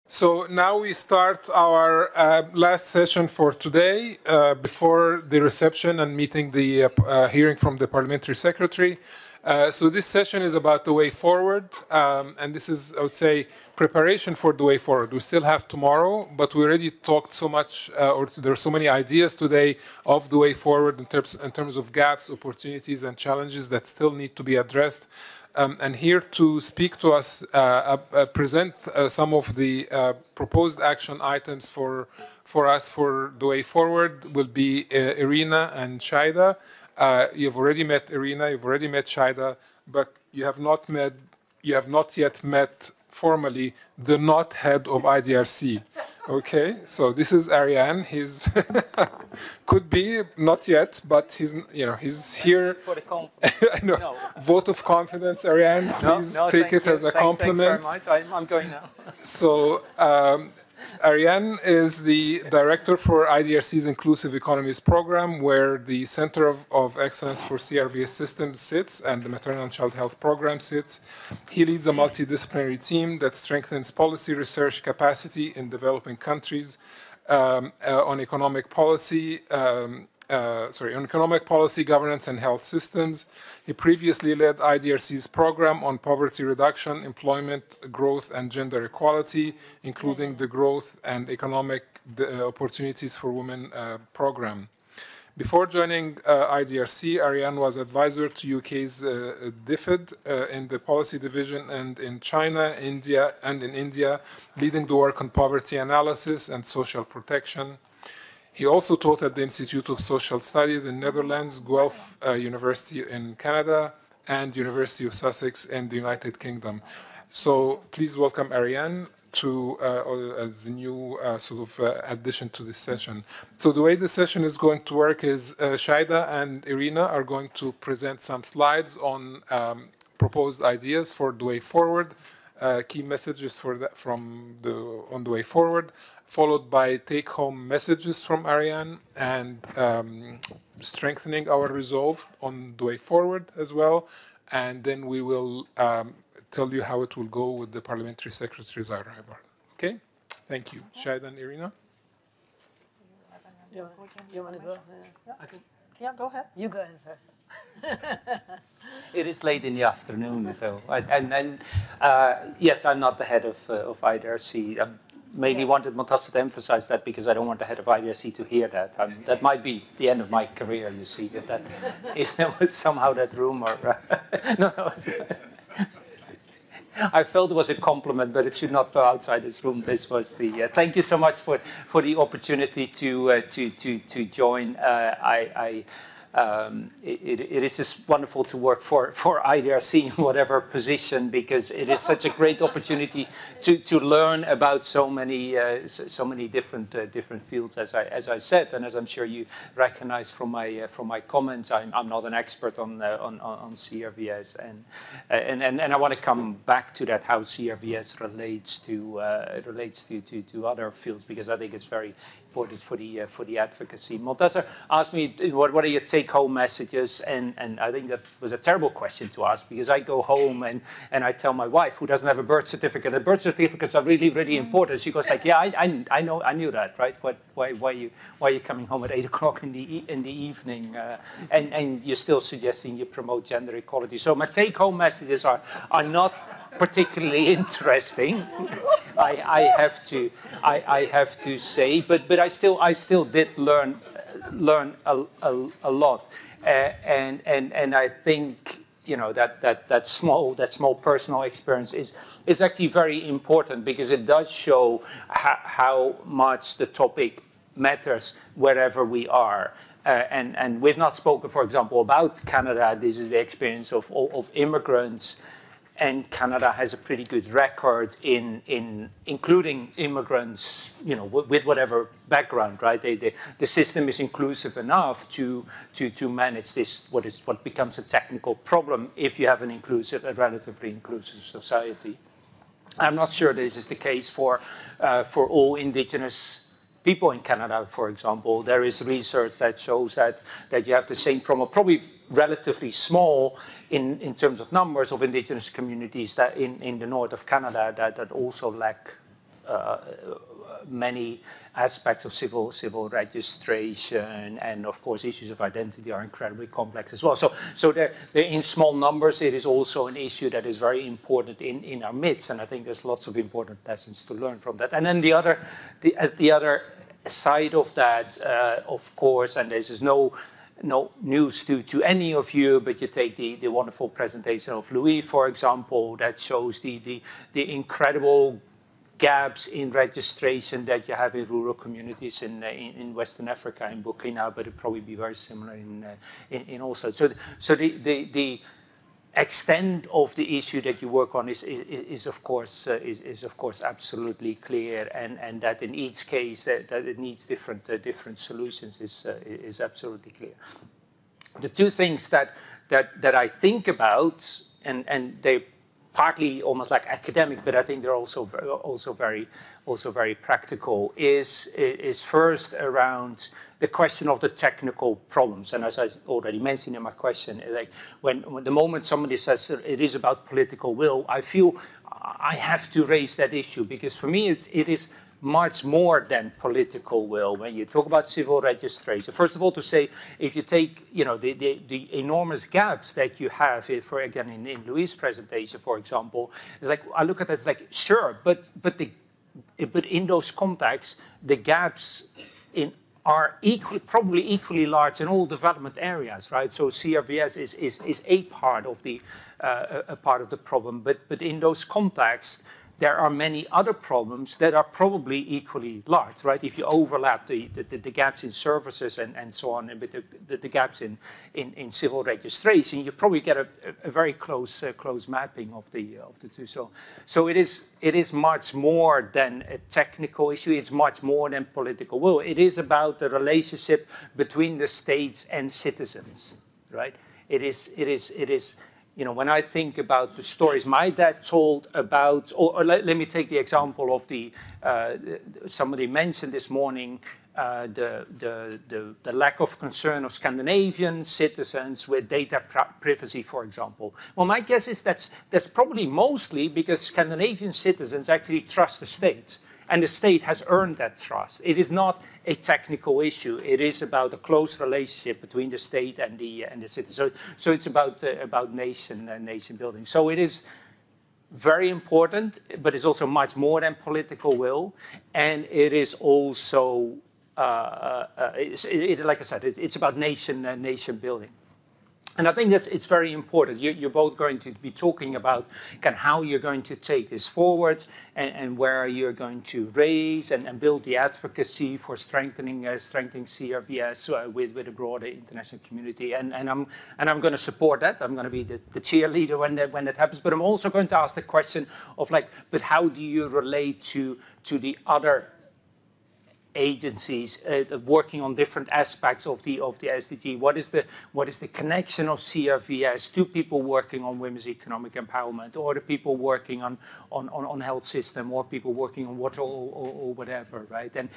So now we start our last session for today before the reception and meeting the hearing from the Parliamentary Secretary. So this session is about the way forward, and this is, I would say, preparation for the way forward. We still have tomorrow, but we already talked so much, or there are so many ideas today of the way forward in terms of gaps, opportunities, and challenges that still need to be addressed. And here to speak to us, present some of the proposed action items for us for the way forward will be Irina and Shaida. You've already met Irina, you've already met Shaida, but you have not yet met formally the not head of IDRC. Okay, so this is Arjan. He's could be not yet, but he's here. For the I know. No. Vote of confidence, Arjan. Please take it as a compliment. Thanks very much. I'm going now. So Arjan is the director for IDRC's Inclusive Economies program, where the Center of Excellence for CRVS systems sits and the Maternal and Child Health program sits. He leads a multidisciplinary team that strengthens policy research capacity in developing countries on economic policy, governance, and health systems. He previously led IDRC's program on poverty reduction, employment growth, and gender equality, including the Growth and Economic Opportunities for Women program. Before joining IDRC, Arjan was advisor to UK's DFID in the policy division and in China, India, leading the work on poverty analysis and social protection. He also taught at the Institute of Social Studies in Netherlands, Guelph University in Canada, and University of Sussex in the United Kingdom. So please welcome Arjan to as a new addition to this session. So the way the session is going to work is Shaida and Irina are going to present some slides on proposed ideas for the way forward, key messages for that on the way forward, followed by take-home messages from Arjan and strengthening our resolve on the way forward as well. And then we will tell you how it will go with the Parliamentary Secretary's arrival. Okay? Thank you. Shaida and Irina? You want to go? Yeah, go ahead. You go ahead first. It is late in the afternoon, so yes, I'm not the head of IDRC. I mainly wanted Montasser to emphasize that because I don't want the head of IDRC to hear that. That might be the end of my career, you see, if there was somehow that rumor. No. I felt it was a compliment, but it should not go outside this room. This was the. Thank you so much for the opportunity to join. It is just wonderful to work for IDRC in whatever position, because it is such a great opportunity to learn about so many different fields, as I said, and as I'm sure you recognize from my comments. I'm not an expert on CRVS, and I want to come back to that, how CRVS relates to other fields, because I think it's very important for the advocacy. Montasser asked me, what are your take-home messages? And I think that was a terrible question to ask, because I go home and I tell my wife, who doesn't have a birth certificate, that birth certificates are really, really important. She goes like, yeah, I knew that, right? Why are you coming home at 8 o'clock in the evening, and you're still suggesting you promote gender equality? So my take-home messages are not particularly interesting, I have to say, but I still did learn a lot, and I think that small personal experience is actually very important, because it does show how much the topic matters wherever we are. And we've not spoken, for example, about Canada. This is the experience of immigrants. And Canada has a pretty good record in including immigrants, with whatever background, right? The system is inclusive enough to manage this, what becomes a technical problem if you have a relatively inclusive society. I'm not sure this is the case for all indigenous people in Canada, for example. There is research that shows that you have the same problem, probably relatively small in terms of numbers of indigenous communities that in the north of Canada that also lack many aspects of civil registration, and of course issues of identity are incredibly complex as well. So they're in small numbers. It is also an issue that is very important in our midst, and I think there's lots of important lessons to learn from that. And then the other side of that, of course, and this is no news to any of you, but you take the wonderful presentation of Louis, for example, that shows the incredible gaps in registration that you have in rural communities in Western Africa, in Burkina, but it'd probably be very similar in also. So the extent of the issue that you work on is of course absolutely clear, and that in each case that it needs different solutions is absolutely clear. The two things that I think about, and they partly almost like academic, but I think they're also very practical, is first around the question of the technical problems. And as I already mentioned in my question, like when the moment somebody says it is about political will, I feel I have to raise that issue, because for me it is much more than political will. When you talk about civil registration, first of all, to say, if you take, you know, the enormous gaps that you have, for again in Louis' presentation, for example, it's like I look at it, it's like sure, but in those contexts, the gaps are probably equally large in all development areas, right? So CRVS is a part of the problem, but in those contexts, there are many other problems that are probably equally large, right? If you overlap the gaps in services and so on, and with the gaps in civil registration, you probably get a very close mapping of the two. So it is much more than a technical issue. It's much more than political will. It is about the relationship between the states and citizens, right? It is. You know, when I think about the stories my dad told about, or let me take the example of somebody mentioned this morning, the lack of concern of Scandinavian citizens with data privacy, for example. Well, my guess is that's probably mostly because Scandinavian citizens actually trust the state, and the state has earned that trust. It is not a technical issue. It is about a close relationship between the state and the citizen. So it's about nation building. So it is very important, but it's also much more than political will, and it is also like I said, it's about nation building. And I think it's very important. You're both going to be talking about kind of how you're going to take this forward, and where you're going to raise and build the advocacy for strengthening CRVS with a broader international community. And I'm going to support that. I'm going to be the cheerleader when that happens. But I'm also going to ask the question of like, but how do you relate to the other agencies working on different aspects of the SDG? What is the connection of CRVS to people working on women's economic empowerment, or the people working on health system, or people working on water, or whatever, right? And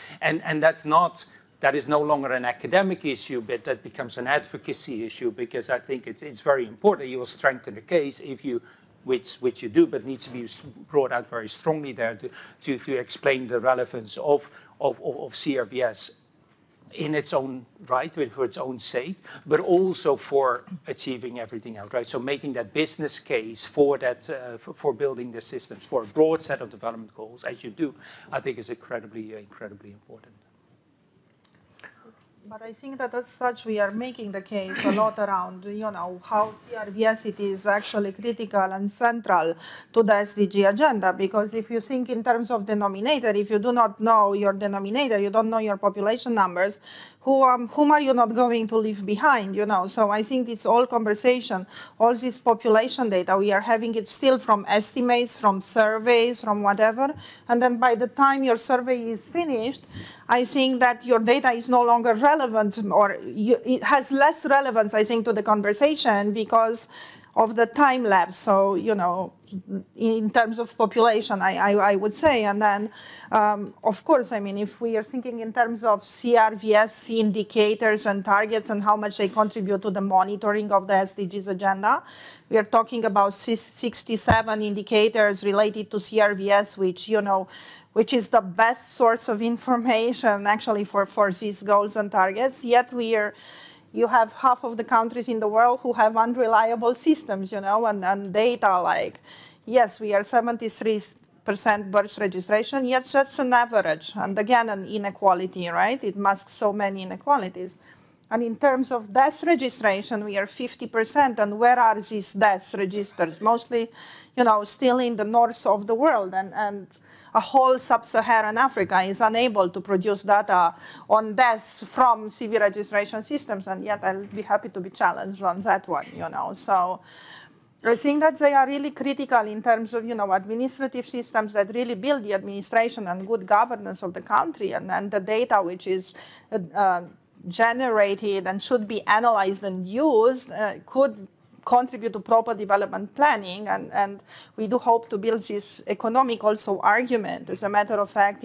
that is no longer an academic issue, but that becomes an advocacy issue, because I think it's very important. You will strengthen the case if you, which you do, but needs to be brought out very strongly there to explain the relevance of CRVS in its own right, for its own sake, but also for achieving everything else, right? So making that business case for that, for building the systems for a broad set of development goals, as you do, I think is incredibly important. But I think that as such, we are making the case a lot around, you know, how CRVS it is actually critical and central to the SDG agenda. Because if you think in terms of denominator, if you do not know your denominator, you don't know your population numbers, whom are you not going to leave behind, you know? So I think it's all conversation, all this population data, we are having it still from estimates, from surveys, from whatever. And then by the time your survey is finished, I think that your data is no longer relevant, or it has less relevance, I think, to the conversation because of the time lapse. So, you know, in terms of population, I would say. And then, of course, I mean, if we are thinking in terms of CRVS indicators and targets and how much they contribute to the monitoring of the SDGs agenda, we are talking about 67 indicators related to CRVS, which, you know, which is the best source of information actually for these goals and targets. Yet you have half of the countries in the world who have unreliable systems, you know, and data like, yes, we are 73% birth registration, yet that's an average. And again, an inequality, right? It masks so many inequalities. And in terms of death registration, we are 50%. And where are these deaths registered? Mostly, you know, still in the north of the world. And a whole sub-Saharan Africa is unable to produce data on deaths from CV registration systems. And yet I'll be happy to be challenged on that one, you know. So I think that they are really critical in terms of, you know, administrative systems that really build the administration and good governance of the country, and the data which is generated and should be analyzed and used could contribute to proper development planning, and we do hope to build this economic also argument, as a matter of fact,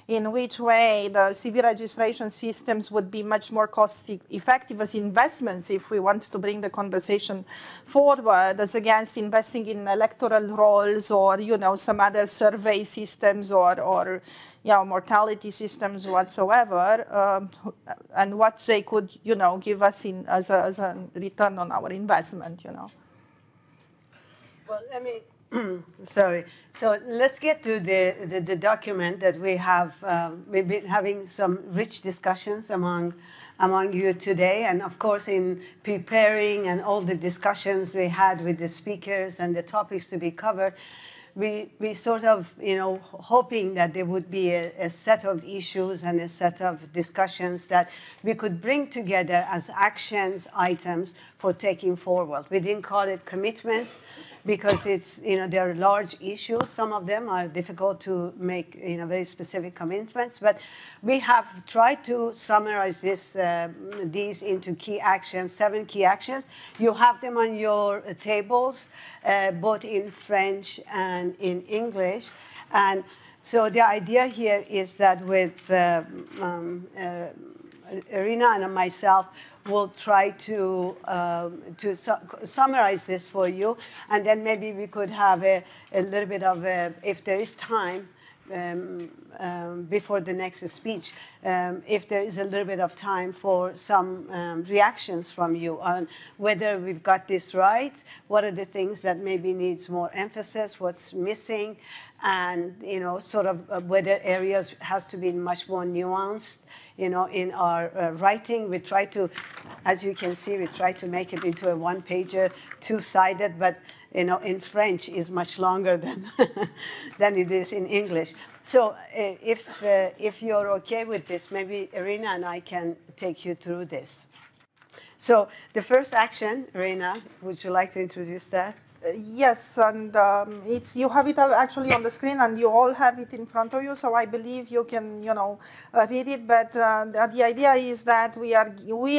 in which way the CV registration systems would be much more cost-effective as investments if we want to bring the conversation forward, as against investing in electoral rolls or, you know, some other survey systems or you know, mortality systems whatsoever, and what they could, you know, give us as a return on our investment, you know. Well, let me, sorry. So let's get to the document that we have. We've been having some rich discussions among you today, and of course in preparing and all the discussions we had with the speakers and the topics to be covered, we sort of, you know, hoping that there would be a set of issues and a set of discussions that we could bring together as actions items for taking forward. We didn't call it commitments because it's, you know, there are large issues. Some of them are difficult to make, you know, very specific commitments, but we have tried to summarize these into key actions, 7 key actions. You have them on your tables, both in French and in English. And so the idea here is that with Irina and myself, we'll try to summarize this for you, and then maybe we could have a little bit of if there is time before the next speech, if there is a little bit of time for some reactions from you on whether we've got this right, what are the things that maybe needs more emphasis, what's missing, and, you know, sort of whether areas has to be much more nuanced. You know, in our writing, we try to, as you can see, we try to make it into a one-pager, two-sided, but, you know, in French is much longer than than it is in English. So if you're okay with this, maybe Irina and I can take you through this. So the first action, Irina, would you like to introduce that? Yes, and you have it actually on the screen, and you all have it in front of you. So I believe you can, you know, read it. But the idea is that we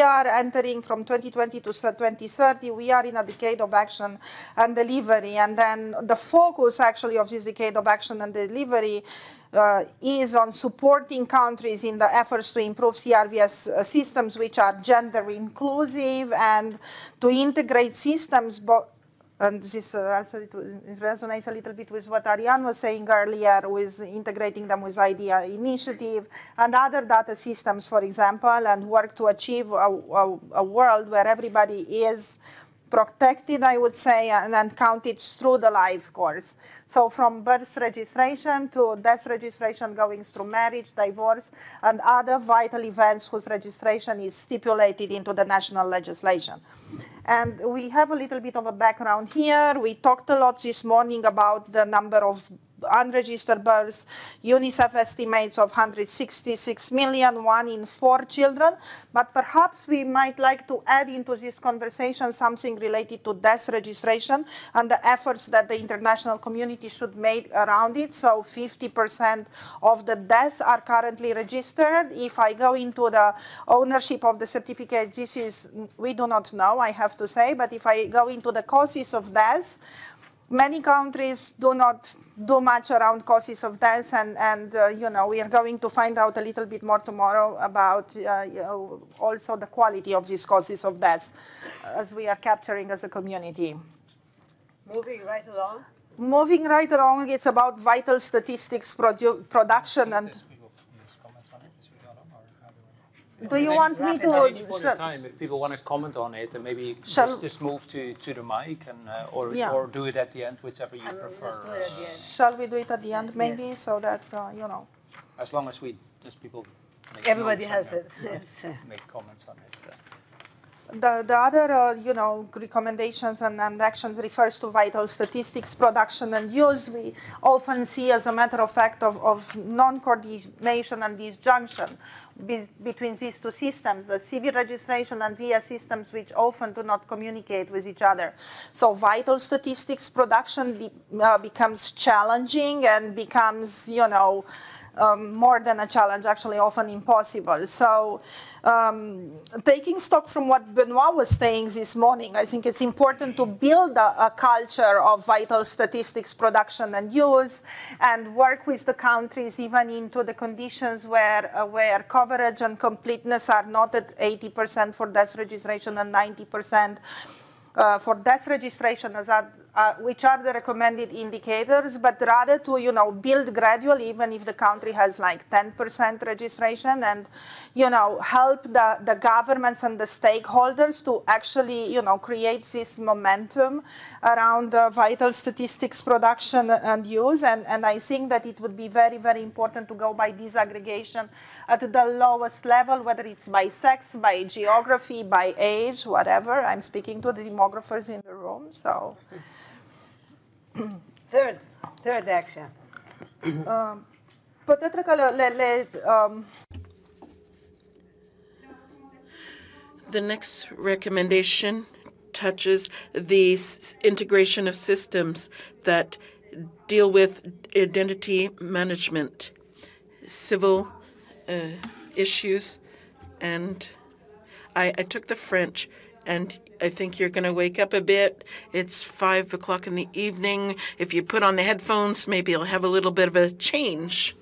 are entering from 2020 to 2030. We are in a decade of action and delivery, and then the focus actually of this decade of action and delivery is on supporting countries in the efforts to improve CRVS systems which are gender inclusive, and to integrate systems. And this also it resonates a little bit with what Arjan was saying earlier, with integrating them with IDEA initiative and other data systems, for example, and work to achieve a world where everybody is protected, I would say, and then counted through the life course. So from birth registration to death registration, going through marriage, divorce, and other vital events whose registration is stipulated into the national legislation. And we have a little bit of a background here. We talked a lot this morning about the number of unregistered births. UNICEF estimates of 166 million, 1 in 4 children. But perhaps we might like to add into this conversation something related to death registration and the efforts that the international community should make around it. So 50% of the deaths are currently registered. If I go into the ownership of the certificate, this is, we do not know, I have to say. But if I go into the causes of death, Many countries do not do much around causes of death, and you know, we are going to find out a little bit more tomorrow about you know, also the quality of these causes of death as we are capturing as a community. Moving right along. Moving right along, it's about vital statistics production and. Do you want me to? At any point in time, if people want to comment on it, and maybe just move to the mic, and or do it at the end, whichever you prefer. Let's do it at the end. Shall we do it at the end, maybe, Yes. so that you know? As long as people. Make Everybody notes has and, it. Yes. Make comments on it. The other, you know, recommendations and actions refers to vital statistics production and use. We often see, as a matter of fact, of non-coordination and disjunction between these two systems, the civil registration and VIA systems, which often do not communicate with each other. So vital statistics production becomes challenging and becomes, you know, more than a challenge, actually often impossible. So taking stock from what Benoit was saying this morning, I think it's important to build a culture of vital statistics production and use, and work with the countries even into the conditions where coverage and completeness are not at 80% for death registration and 90% for death registration, which are the recommended indicators, but rather to, you know, build gradually, even if the country has like 10% registration, and, you know, help the governments and the stakeholders to actually, you know, create this momentum around vital statistics production and use. And I think that it would be very, very important to go by disaggregation at the lowest level, whether it's by sex, by geography, by age, whatever. I'm speaking to the demographers in the room, so. Third action. Peut-être que the next recommendation touches the integration of systems that deal with identity management, civil issues, and I took the French, and I think you're going to wake up a bit. It's 5 o'clock in the evening. If you put on the headphones, maybe you'll have a little bit of a change.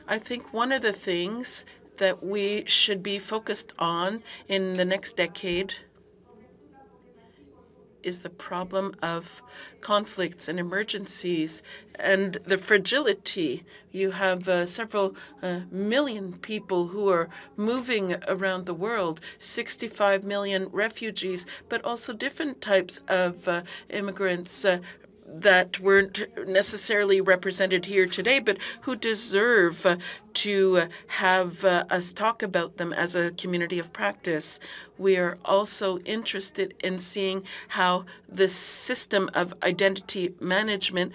I think one of the things that we should be focused on in the next decade is the problem of conflicts and emergencies and the fragility. You have several million people who are moving around the world, 65 million refugees, but also different types of immigrants that weren't necessarily represented here today, but who deserve to have us talk about them as a community of practice. We are also interested in seeing how the system of identity management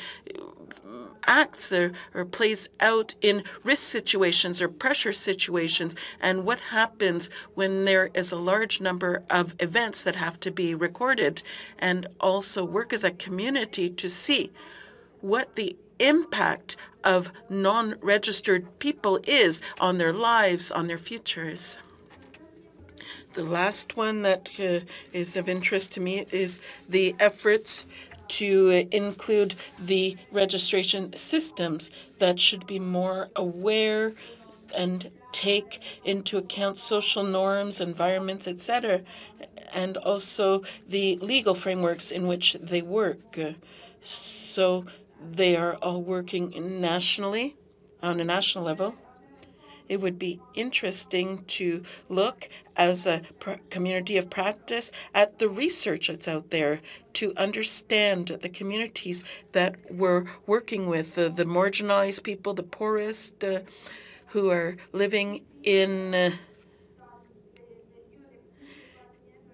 acts or plays out in risk situations or pressure situations, and what happens when there is a large number of events that have to be recorded, and also work as a community to see what the impact of non-registered people is on their lives, on their futures. The last one that is of interest to me is the efforts to include the registration systems that should be more aware and take into account social norms, environments, etc., and also the legal frameworks in which they work. So they are all working nationally, on a national level. It would be interesting to look as a community of practice at the research that's out there to understand the communities that we're working with, the marginalized people, the poorest, who are living in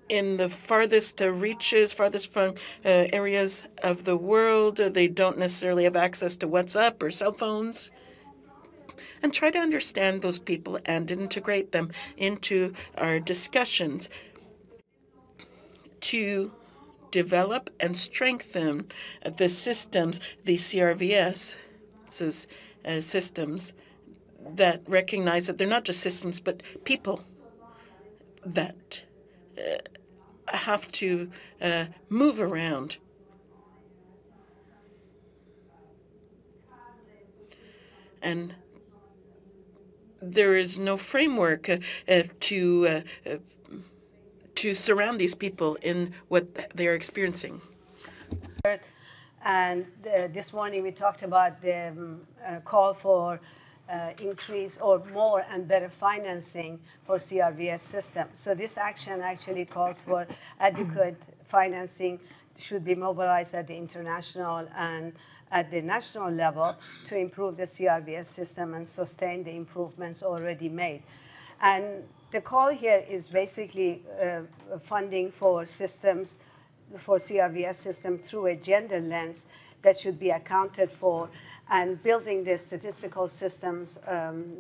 the farthest reaches, farthest from areas of the world. They don't necessarily have access to WhatsApp or cell phones. And try to understand those people and integrate them into our discussions to develop and strengthen the systems, the CRVS systems that recognize that they're not just systems, but people that have to move around. And there is no framework to surround these people in what they're experiencing. And this morning we talked about the call for increase or more and better financing for CRVS system. So this action actually calls for adequate financing should be mobilized at the international and at the national level to improve the CRVS system and sustain the improvements already made. And the call here is basically funding for systems, for CRVS system through a gender lens that should be accounted for, and building the statistical systems,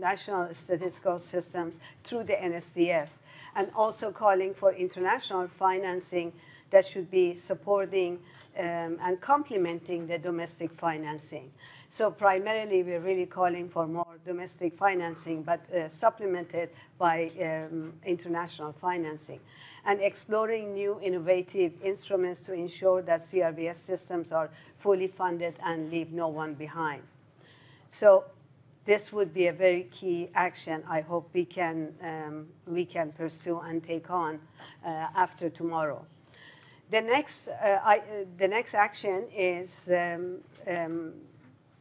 national statistical systems through the NSDS, and also calling for international financing that should be supporting and complementing the domestic financing. So primarily, we're really calling for more domestic financing, but supplemented by international financing, and exploring new innovative instruments to ensure that CRVS systems are fully funded and leave no one behind. So this would be a very key action I hope we can pursue and take on after tomorrow. The next action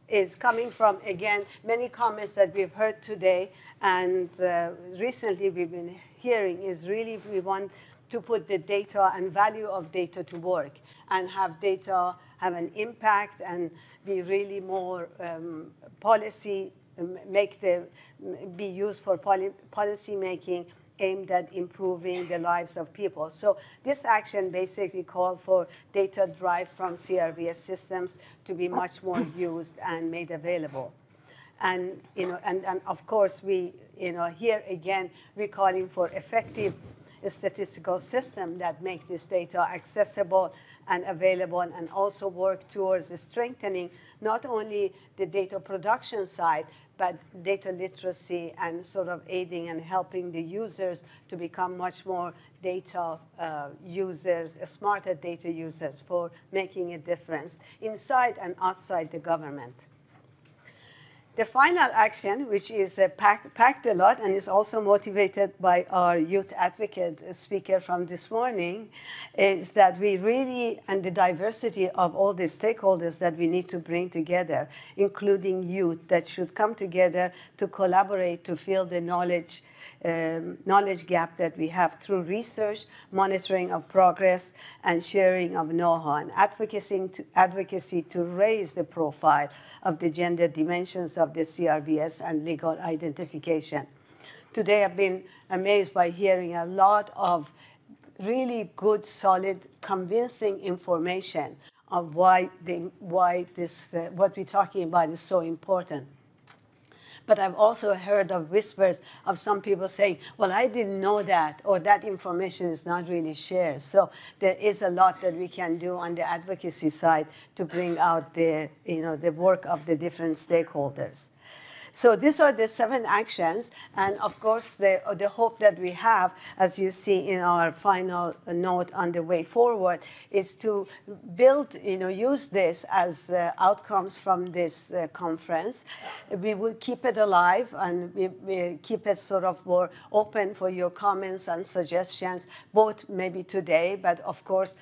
is coming from, again, many comments that we've heard today and recently we've been hearing is really we want to put the data and value of data to work and have data have an impact and be really more policy, be used for policy making aimed at improving the lives of people. So this action basically called for data derived from CRVS systems to be much more used and made available. And, and of course, here again, we're calling for effective statistical system that make this data accessible and available, and also work towards strengthening not only the data production side, but data literacy and sort of aiding and helping the users to become much more data users, smarter data users for making a difference inside and outside the government. The final action, which is packed a lot and is also motivated by our youth advocate speaker from this morning, is that we really, and the diversity of all the stakeholders that we need to bring together, including youth, that should come together to collaborate to fill the knowledge gap that we have through research, monitoring of progress, and sharing of know-how, and advocacy to raise the profile of the gender dimensions of the CRVS and legal identification. Today, I've been amazed by hearing a lot of really good, solid, convincing information of why this, what we're talking about is so important. But I've also heard of whispers of some people saying, well, I didn't know that, or that information is not really shared. So there is a lot that we can do on the advocacy side to bring out the work of the different stakeholders. So these are the 7 actions, and of course the hope that we have, as you see in our final note on the way forward, is to build, use this as outcomes from this conference. We will keep it alive, and we keep it sort of more open for your comments and suggestions, both maybe today, but of course,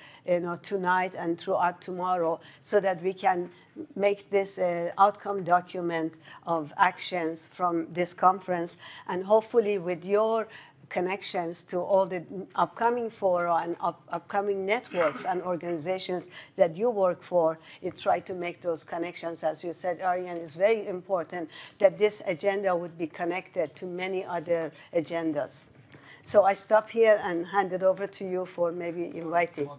tonight and throughout tomorrow, so that we can make this outcome document of actions from this conference, and hopefully with your connections to all the upcoming fora and upcoming networks and organizations that you work for, you try to make those connections. As you said, Arjan, it's very important that this agenda would be connected to many other agendas. So I stop here and hand it over to you for maybe inviting.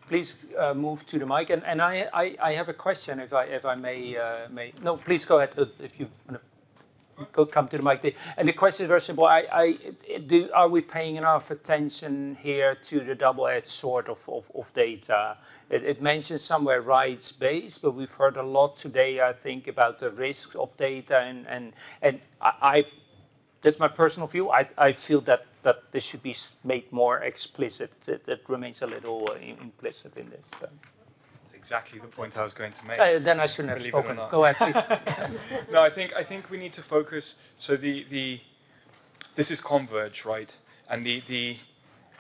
Please move to the mic, and I have a question, if I may. No, please go ahead if you want to come to the mic. And the question is very simple. Are we paying enough attention here to the double-edged sword of data? It mentions somewhere rights-based, but we've heard a lot today, I think, about the risks of data, and that's my personal view. I feel that this should be made more explicit. That remains a little implicit in this. That's exactly the point I was going to make. Then I shouldn't have spoken. Go ahead, please. No, I think we need to focus. So this is ConVERGE, right? And the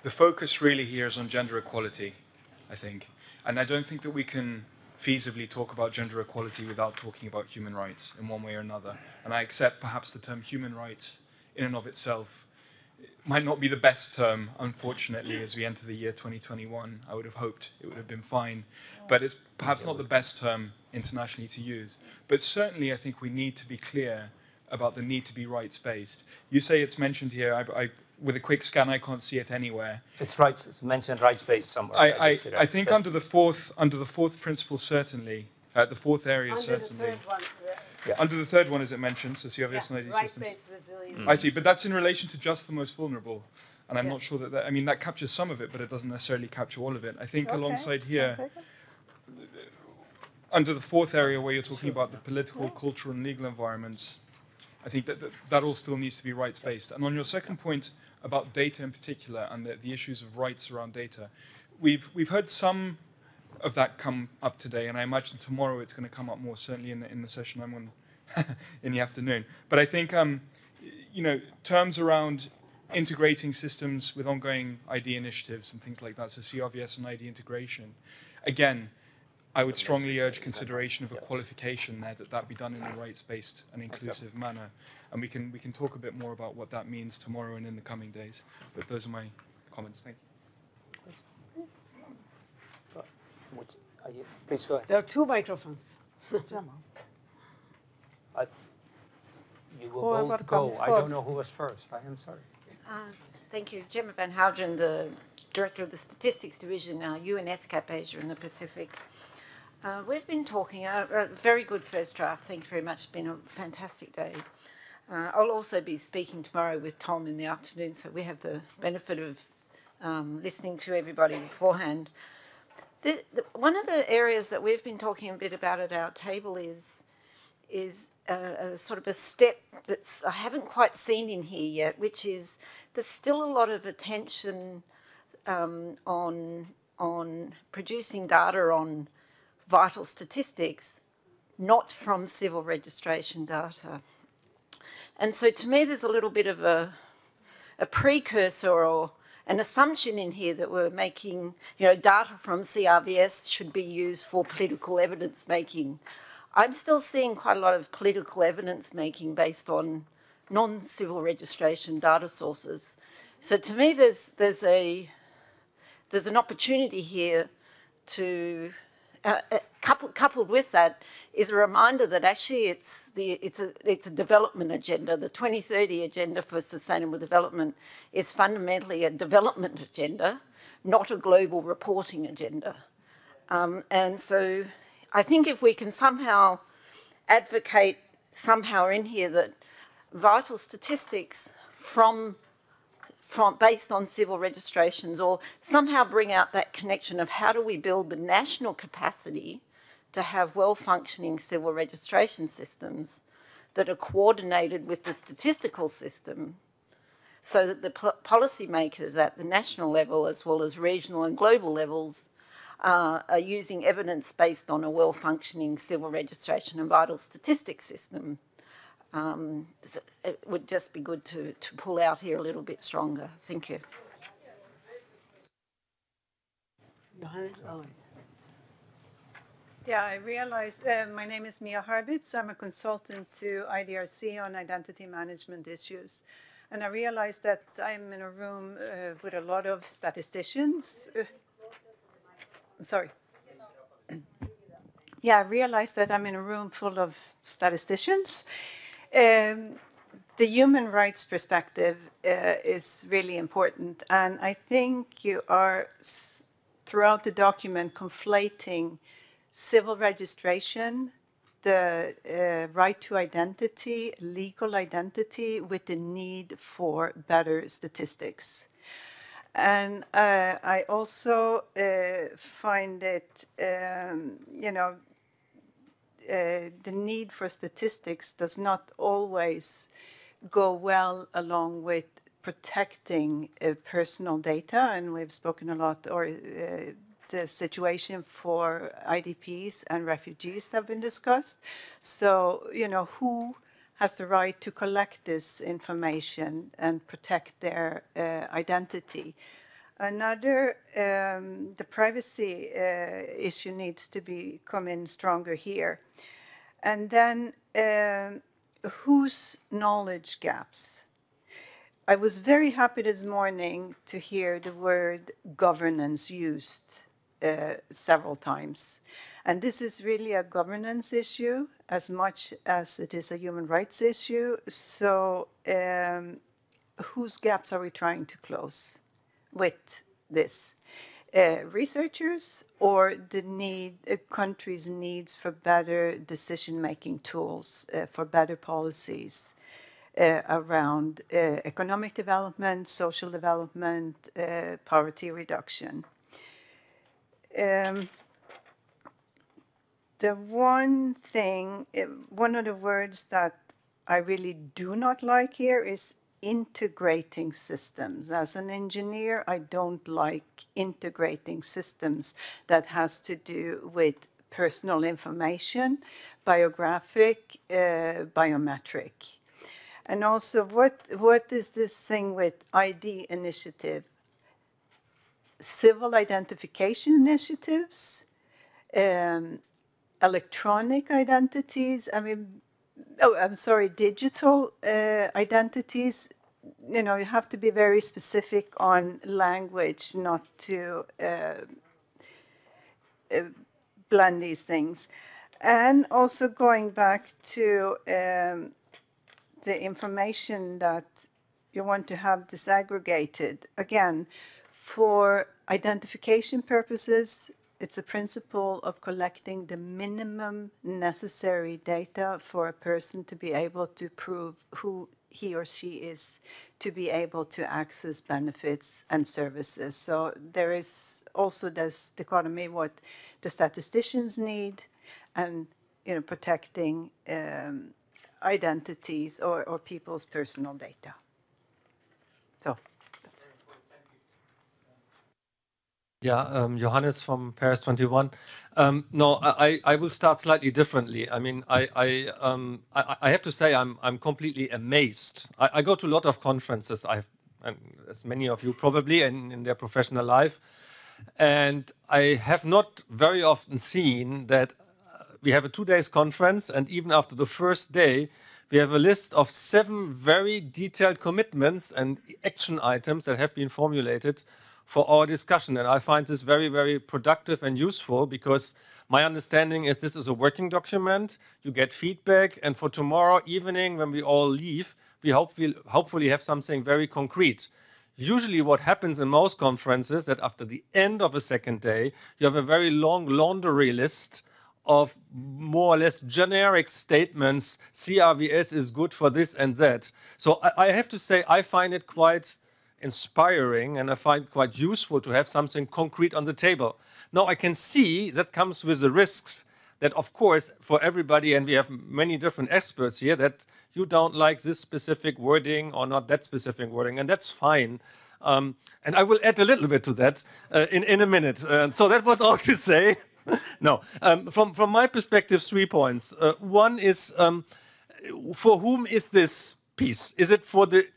focus really here is on gender equality, I think. And I don't think that we can feasibly talk about gender equality without talking about human rights in one way or another. And I accept perhaps the term human rights in and of itself might not be the best term, unfortunately, as we enter the year 2021. I would have hoped it would have been fine. But it's perhaps not the best term internationally to use. But certainly I think we need to be clear about the need to be rights-based. You say it's mentioned here. With a quick scan, I can't see it anywhere. It's mentioned rights-based somewhere. I think under the fourth principle, certainly, the fourth area, Under certainly. the third one, Yeah. Under the third one, is it mentioned? So CRVS and ID systems. right-based resilience. I see, but that's in relation to just the most vulnerable. And I'm not sure that, I mean, that captures some of it, but it doesn't necessarily capture all of it. I think alongside here, under the fourth area where you're talking about the political, cultural, and legal environments, I think that all still needs to be rights-based. And on your second point about data in particular and the issues of rights around data, we've heard some of that come up today, and I imagine tomorrow it's going to come up more, certainly in the session I'm on in the afternoon. But I think, you know, terms around integrating systems with ongoing ID initiatives and things like that, so CRVS and ID integration, again, I would strongly urge consideration of a qualification there, that be done in a rights-based and inclusive manner. And we can talk a bit more about what that means tomorrow and in the coming days. But those are my comments. Thank you. Please go ahead. There are two microphones. You will both go. I don't know who was first. I am sorry. Thank you. Gemma van Houten, the Director of the Statistics Division, UNESCAP Asia and the Pacific. We've been talking, a very good first draft. Thank you very much. It's been a fantastic day. I'll also be speaking tomorrow with Tom in the afternoon, so we have the benefit of listening to everybody beforehand. One of the areas that we've been talking a bit about at our table is a sort of a step that I haven't quite seen in here yet, which is there's still a lot of attention on producing data on vital statistics, not from civil registration data. And so to me, there's a little bit of a precursor or an assumption in here that we're making, you know, data from CRVS should be used for political evidence making. I'm still seeing quite a lot of political evidence making based on non-civil registration data sources. So to me, there's an opportunity here to, coupled with that, is a reminder that actually it's a development agenda. The 2030 Agenda for Sustainable Development is fundamentally a development agenda, not a global reporting agenda. And so I think if we can somehow advocate somehow in here that vital statistics based on civil registrations, or somehow bring out that connection of how do we build the national capacity to have well-functioning civil registration systems that are coordinated with the statistical system, so that the policymakers at the national level as well as regional and global levels are using evidence based on a well-functioning civil registration and vital statistics system. So it would just be good to pull out here a little bit stronger. Thank you. Yeah, I realized, my name is Mia Harbitz. I'm a consultant to IDRC on identity management issues. And I realized that I'm in a room with a lot of statisticians. I'm sorry. Yeah, I realized that I'm in a room full of statisticians. The human rights perspective is really important. And I think you are, throughout the document, conflating civil registration, the right to identity, legal identity, with the need for better statistics. And I also find it, you know, the need for statistics does not always go well along with protecting personal data, and we've spoken a lot, or the situation for IDPs and refugees have been discussed. So, you know, who has the right to collect this information and protect their identity? Another, the privacy issue needs to come in stronger here. And then whose knowledge gaps? I was very happy this morning to hear the word governance used several times. And this is really a governance issue as much as it is a human rights issue. So whose gaps are we trying to close with this? Researchers, or the countries' needs for better decision-making tools, for better policies around economic development, social development, poverty reduction. The one thing, one of the words that I really do not like here is integrating systems. As an engineer, I don't like integrating systems that has to do with personal information, biographic, biometric. And also, what is this thing with ID initiative? Civil identification initiatives, electronic identities, digital identities. You know, you have to be very specific on language not to blend these things. And also going back to the information that you want to have disaggregated. Again, for identification purposes, it's a principle of collecting the minimum necessary data for a person to be able to prove who he or she is, to be able to access benefits and services. So there is also this dichotomy, what the statisticians need, and, you know, protecting identities or people's personal data. So that's it. Yeah, Johannes from Paris 21. No, I will start slightly differently. I mean, I have to say I'm completely amazed. I go to a lot of conferences, as many of you probably, in their professional life, and I have not very often seen that we have a 2 days conference, and even after the first day, we have a list of 7 very detailed commitments and action items that have been formulated for our discussion. And I find this very, very productive and useful, because my understanding is this is a working document, you get feedback, and for tomorrow evening when we all leave, we hopefully have something very concrete. Usually what happens in most conferences, that after the end of a second day, you have a very long laundry list of more or less generic statements. CRVS is good for this and that. So I have to say, I find it quite inspiring, and I find it quite useful to have something concrete on the table. Now, I can see that comes with the risks that, of course, for everybody, and we have many different experts here, that you don't like this specific wording or not that specific wording, and that's fine. And I will add a little bit to that in a minute. So that was all to say. No, from my perspective, 3 points. One is, for whom is this piece? Is it for the...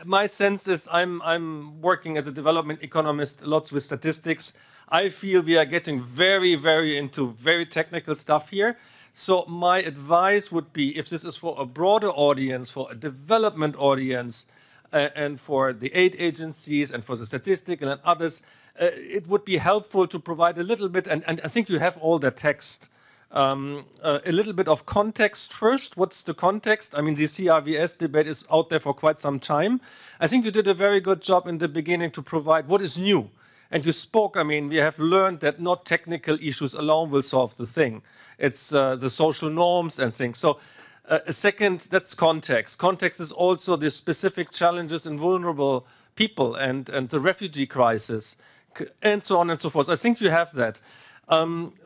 my sense is I'm working as a development economist, lots with statistics. I feel we are getting very, very into very technical stuff here. So my advice would be, if this is for a broader audience, for a development audience, and for the aid agencies and for the statistical and others, it would be helpful to provide a little bit, and I think you have all the text, a little bit of context first. What's the context? I mean, the CRVS debate is out there for quite some time. I think you did a very good job in the beginning to provide what is new. And you spoke, I mean, we have learned that not technical issues alone will solve the thing. It's the social norms and things. So second, that's context. Context is also the specific challenges in vulnerable people and the refugee crisis, and so on and so forth. I think you have that.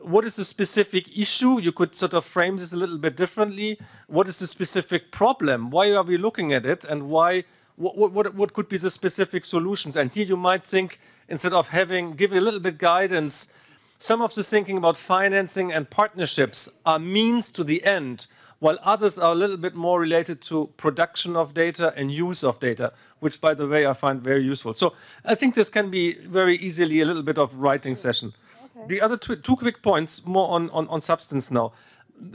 What is the specific issue? You could sort of frame this a little bit differently. What is the specific problem? Why are we looking at it? And why? What could be the specific solutions? And here you might think, instead of give a little bit guidance, some of the thinking about financing and partnerships are means to the end, while others are a little bit more related to production of data and use of data, which, by the way, I find very useful. So I think this can be very easily a little bit of writing session. Okay. The other two quick points, more on substance now.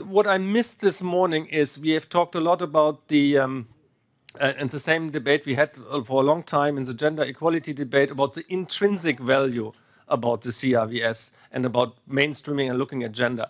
What I missed this morning is we have talked a lot about the, and the same debate we had for a long time in the gender equality debate about the intrinsic value about the CRVS and about mainstreaming and looking at gender.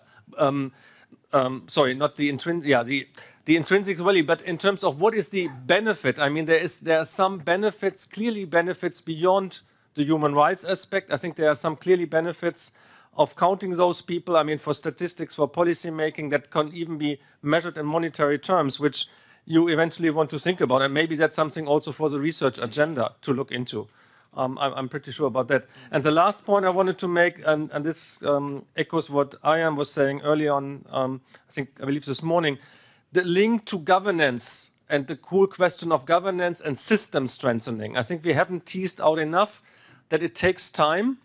Sorry, not the intrinsic, yeah, the intrinsic value, but in terms of what is the benefit. I mean, there are some benefits, clearly benefits beyond the human rights aspect. I think there are some clearly benefits of counting those people. I mean, for statistics, for policy making, that can even be measured in monetary terms, which you eventually want to think about. And maybe that's something also for the research agenda to look into. I'm pretty sure about that. And the last point I wanted to make, and this echoes what Arjan was saying early on, I believe this morning, the link to governance and the cool question of governance and system strengthening. I think we haven't teased out enough that it takes time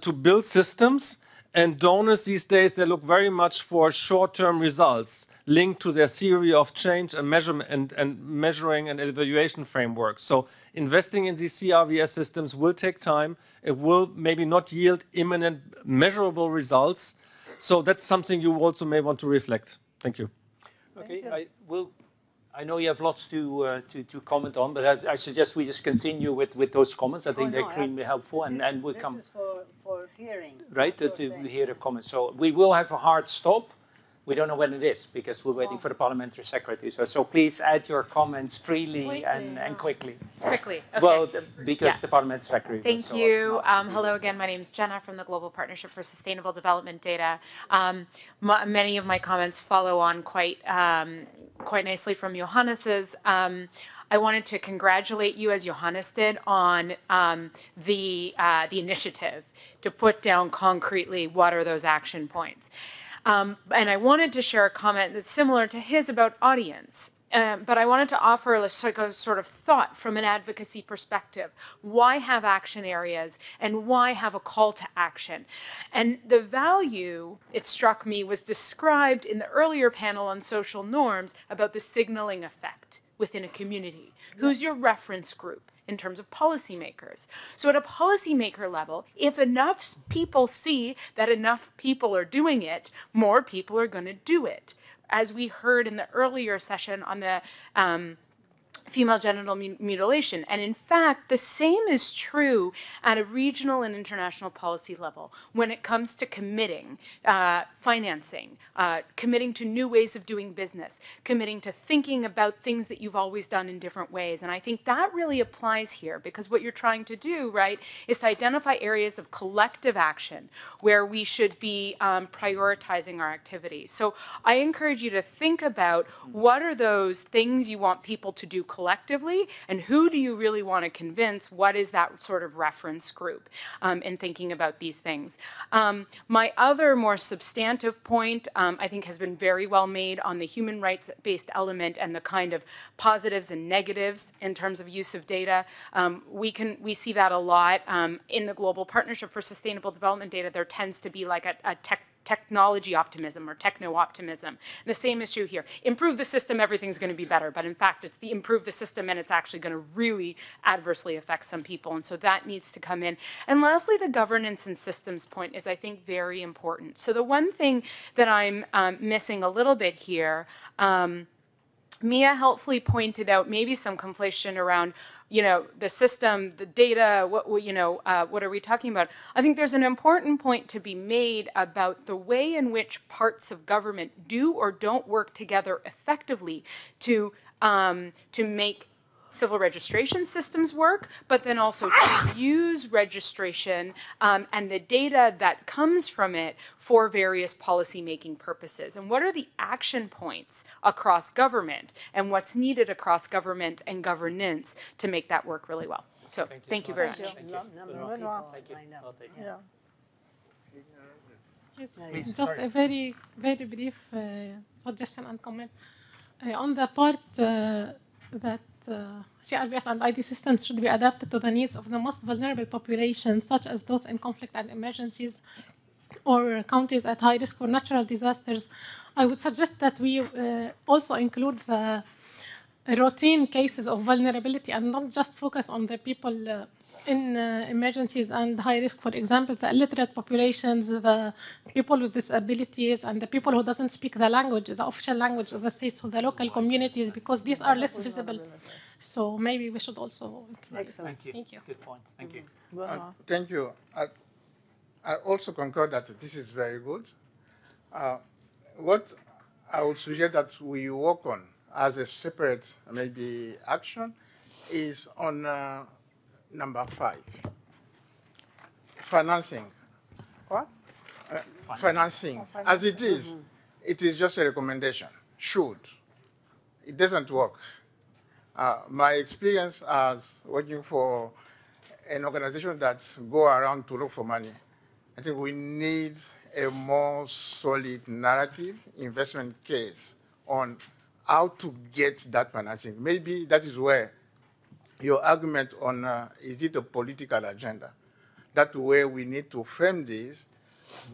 to build systems, and donors these days, they look very much for short-term results linked to their theory of change and measurement and measuring and evaluation frameworks. So investing in these CRVS systems will take time. It will maybe not yield imminent measurable results. So that's something you also may want to reflect. Thank you. Okay, I know you have lots to comment on, but I suggest we just continue with those comments. I think they're extremely helpful, and we'll come. This is for hearing. Right, to hear the comments. So we will have a hard stop. We don't know when it is because we're waiting for the Parliamentary Secretary. So please add your comments freely and quickly. Quickly, okay. Well, because the Parliamentary Secretary. Thank you. Hello again, my name is Jenna from the Global Partnership for Sustainable Development Data. Many of my comments follow on quite nicely from Johannes's. I wanted to congratulate you, as Johannes did, on the initiative to put down concretely what are those action points. And I wanted to share a comment that's similar to his about audience. But I wanted to offer a sort of thought from an advocacy perspective. Why have action areas and why have a call to action? And the value, it struck me, was described in the earlier panel on social norms about the signaling effect within a community. Who's your reference group in terms of policymakers? So at a policymaker level, if enough people see that enough people are doing it, more people are going to do it. As we heard in the earlier session on the female genital mutilation. And in fact, the same is true at a regional and international policy level when it comes to committing, financing, committing to new ways of doing business, committing to thinking about things that you've always done in different ways. And I think that really applies here because what you're trying to do, right, is to identify areas of collective action where we should be prioritizing our activities. So I encourage you to think about what are those things you want people to do collectively, and who do you really want to convince? What is that sort of reference group in thinking about these things? My other more substantive point, I think, has been very well made on the human rights-based element and the kind of positives and negatives in terms of use of data. We see that a lot in the Global Partnership for Sustainable Development Data. There tends to be like a technology optimism or techno-optimism. The same issue here. Improve the system, everything's going to be better. But in fact, it's the improve the system and it's actually going to really adversely affect some people. And so that needs to come in. And lastly, the governance and systems point is, I think, very important. So the one thing that I'm missing a little bit here, Mia helpfully pointed out maybe some conflation around, you know, the system, the data, what are we talking about? I think there's an important point to be made about the way in which parts of government do or don't work together effectively to make civil registration systems work, but then also to use registration and the data that comes from it for various policy-making purposes. And what are the action points across government and what's needed across government and governance to make that work really well? So thank you very much. Yes. Please, Just sorry. a very, very brief suggestion and comment. On the part that CRVS and ID systems should be adapted to the needs of the most vulnerable populations, such as those in conflict and emergencies, or countries at high risk for natural disasters, I would suggest that we also include the routine cases of vulnerability and not just focus on the people in emergencies and high risk. For example, the illiterate populations, the people with disabilities, and the people who doesn't speak the language, the official language of the states, or the local communities, because these are less visible. So maybe we should also include. Thank you. Thank you. Good point. Thank you. Thank you. I also concur that this is very good. What I would suggest that we work on as a separate maybe action is on number 5, financing. What? Financing. As it is, it is just a recommendation. Should. It doesn't work. My experience as working for an organization that go around to look for money, I think we need a more solid narrative investment case on how to get that financing. Maybe that is where your argument on is it a political agenda? That's where we need to frame this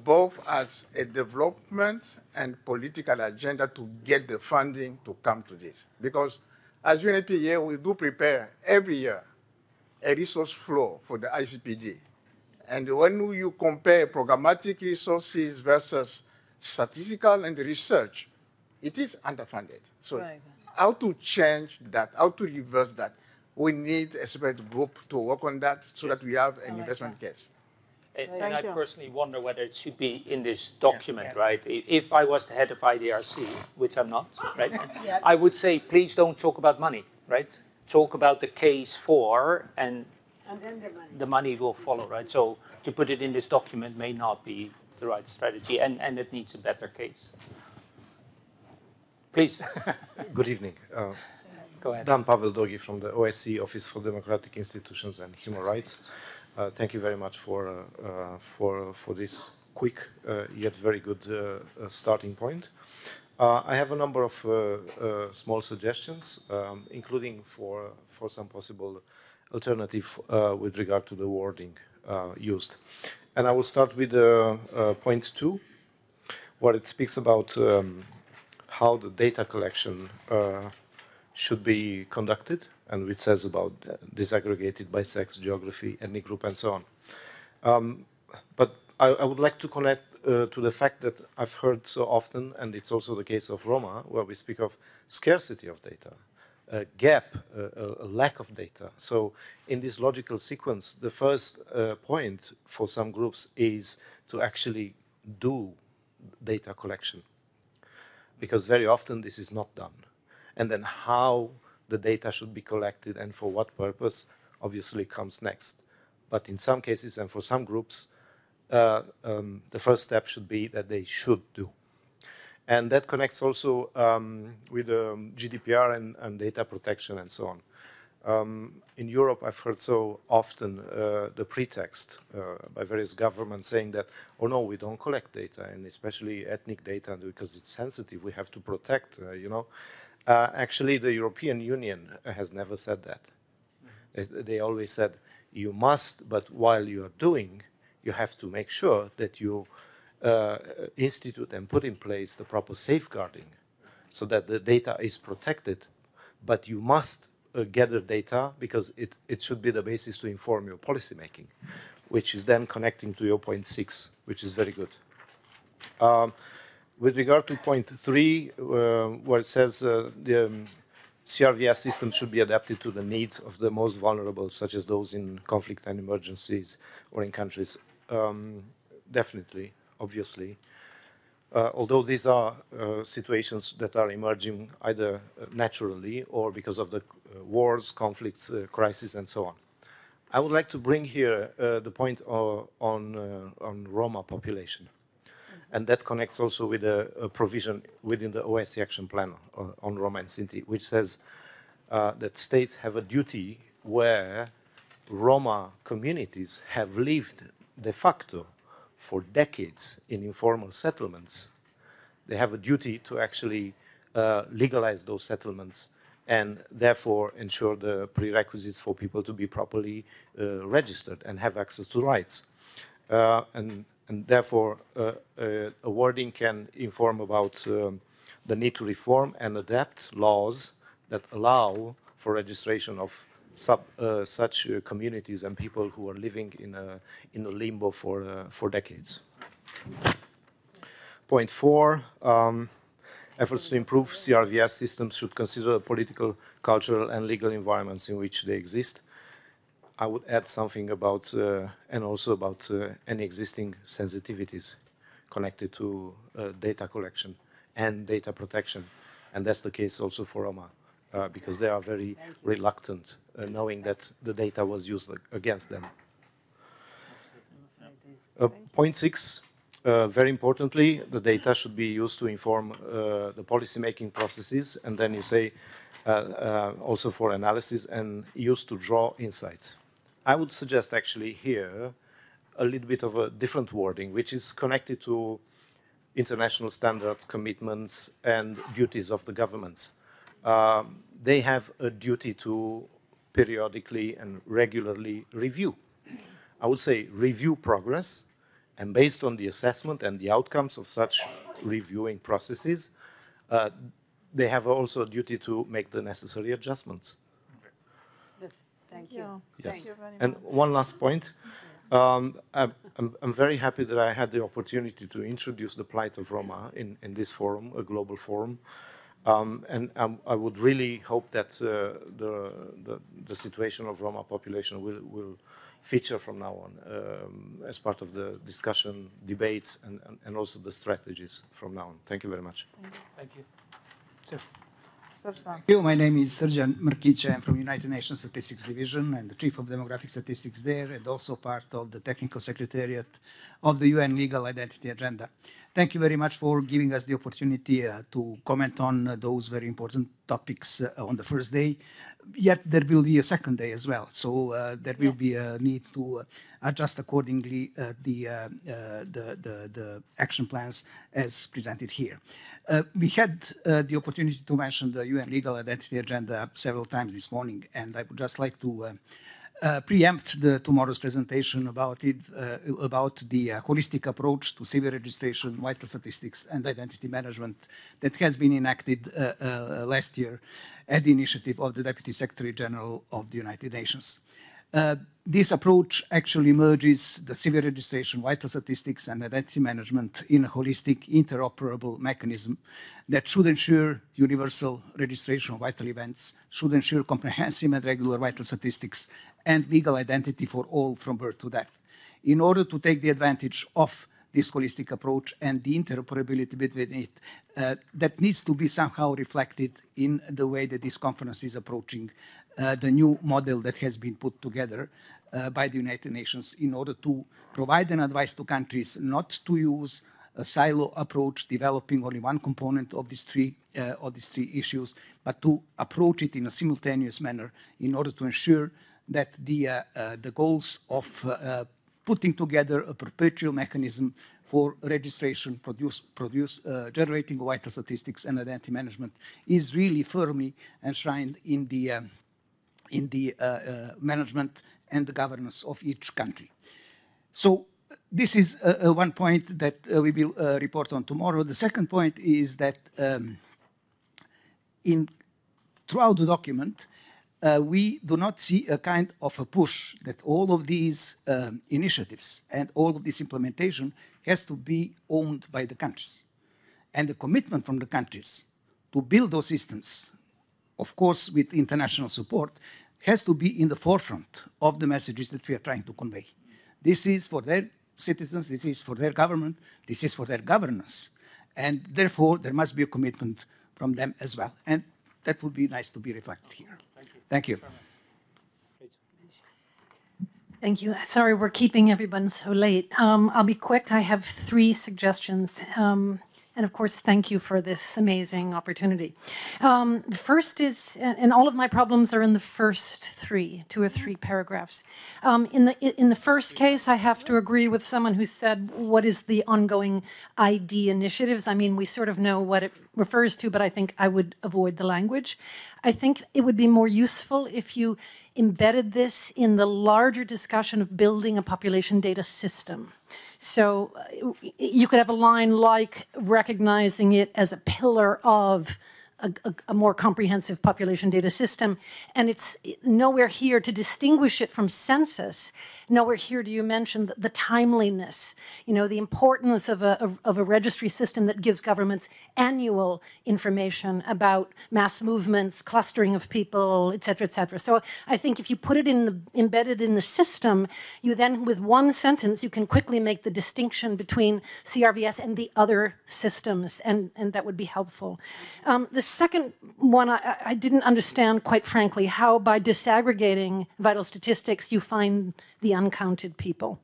both as a development and political agenda to get the funding to come to this. Because as UNEP here, we do prepare every year a resource flow for the ICPD. And when you compare programmatic resources versus statistical and research, it is underfunded. So how to change that, how to reverse that, we need a separate group to work on that so that we have an investment case. And I personally wonder whether it should be in this document, right? If I was the head of IDRC, which I'm not, right? I would say, please don't talk about money, right? Talk about the case for, and then the money will follow, right? So to put it in this document may not be the right strategy, and it needs a better case. Please. Good evening. Go ahead. Dan Pavel Dogi from the OSCE Office for Democratic Institutions and Human Rights. Thank you very much for this quick yet very good starting point. I have a number of small suggestions, including for some possible alternative with regard to the wording used. And I will start with point 2, where it speaks about how the data collection should be conducted, and which says about disaggregated by sex, geography, ethnic group, and so on. But I would like to connect to the fact that I've heard so often, and it's also the case of Roma, where we speak of scarcity of data, a gap, a lack of data. So in this logical sequence, the first point for some groups is to actually do data collection, because very often this is not done. And then how the data should be collected and for what purpose obviously comes next. But in some cases and for some groups, the first step should be that they should do. And that connects also with GDPR and data protection and so on. In Europe, I've heard so often the pretext by various governments saying that, oh no, we don't collect data, and especially ethnic data, because it's sensitive, we have to protect, you know. Actually, the European Union has never said that. They always said, you must, but while you are doing, you have to make sure that you institute and put in place the proper safeguarding so that the data is protected, but you must gather data because it should be the basis to inform your policy making, which is then connecting to your point 6, which is very good. With regard to point 3, where it says the CRVS system should be adapted to the needs of the most vulnerable, such as those in conflict and emergencies or in countries. Definitely, obviously. Although these are situations that are emerging either naturally or because of the wars, conflicts, crises, and so on. I would like to bring here the point on Roma population. And that connects also with a provision within the OSCE Action Plan on Roma and Sinti, which says that states have a duty where Roma communities have lived de facto for decades in informal settlements, they have a duty to actually legalize those settlements and therefore ensure the prerequisites for people to be properly registered and have access to rights. And therefore, a wording can inform about the need to reform and adapt laws that allow for registration of such communities and people who are living in a limbo for decades. Point 4, efforts to improve CRVS systems should consider the political, cultural, and legal environments in which they exist. I would add something about, and also about any existing sensitivities connected to data collection and data protection. And that's the case also for Roma, because they are very reluctant knowing that the data was used against them. Point 6, very importantly, the data should be used to inform the policy-making processes, and then you say also for analysis and used to draw insights. I would suggest actually here a little bit of a different wording, which is connected to international standards, commitments, and duties of the governments. They have a duty to periodically and regularly review. I would say review progress, and based on the assessment and the outcomes of such reviewing processes, they have also a duty to make the necessary adjustments. Thank you. Yes. Thank you very And much. one last point. I'm very happy that I had the opportunity to introduce the plight of Roma in this forum, a global forum. And I would really hope that the situation of Roma population will feature from now on as part of the discussion, debates, and also the strategies from now on. Thank you very much. Thank you. Sir. Thank you. My name is Arjan. I'm from United Nations Statistics Division and the Chief of Demographic Statistics there, and also part of the Technical Secretariat of the UN Legal Identity Agenda. Thank you very much for giving us the opportunity to comment on those very important topics on the first day. Yet there will be a second day as well, so there will be a need to adjust accordingly the action plans as presented here. We had the opportunity to mention the UN Legal Identity Agenda several times this morning, and I would just like to preempt tomorrow's presentation about it, about the holistic approach to civil registration, vital statistics, and identity management that has been enacted last year at the initiative of the Deputy Secretary General of the United Nations. This approach actually merges the civil registration, vital statistics, and identity management in a holistic, interoperable mechanism that should ensure universal registration of vital events, should ensure comprehensive and regular vital statistics, and legal identity for all from birth to death. In order to take the advantage of this holistic approach and the interoperability between it, that needs to be somehow reflected in the way that this conference is approaching the new model that has been put together by the United Nations in order to provide an advice to countries not to use a silo approach, developing only one component of these three issues, but to approach it in a simultaneous manner in order to ensure that the goals of putting together a perpetual mechanism for registration, generating vital statistics and identity management is really firmly enshrined in the management and the governance of each country. So this is one point that we will report on tomorrow. The second point is that throughout the document, we do not see a kind of a push that all of these initiatives and all of this implementation has to be owned by the countries. And the commitment from the countries to build those systems, of course with international support, has to be in the forefront of the messages that we are trying to convey. This is for their citizens, this is for their government, this is for their governance. And therefore, there must be a commitment from them as well. And that would be nice to be reflected here. Thank you. Thank you. Sorry, we're keeping everyone so late. I'll be quick. I have 3 suggestions. And of course, thank you for this amazing opportunity. The first is, and all of my problems are in the first two or three paragraphs. In the first case, I have to agree with someone who said, what is the ongoing ID initiatives? I mean, we sort of know what it refers to, but I think I would avoid the language. I think it would be more useful if you embedded this in the larger discussion of building a population data system. So you could have a line like recognizing it as a pillar of a more comprehensive population data system, and it's nowhere here to distinguish it from census. Nowhere here do you mention the timeliness, the importance of a registry system that gives governments annual information about mass movements, clustering of people, et cetera, et cetera. So I think if you put it embedded in the system, you then, with one sentence, you can quickly make the distinction between CRVS and the other systems, and that would be helpful. The second one, I didn't understand, quite frankly, how by disaggregating vital statistics you find the uncounted people.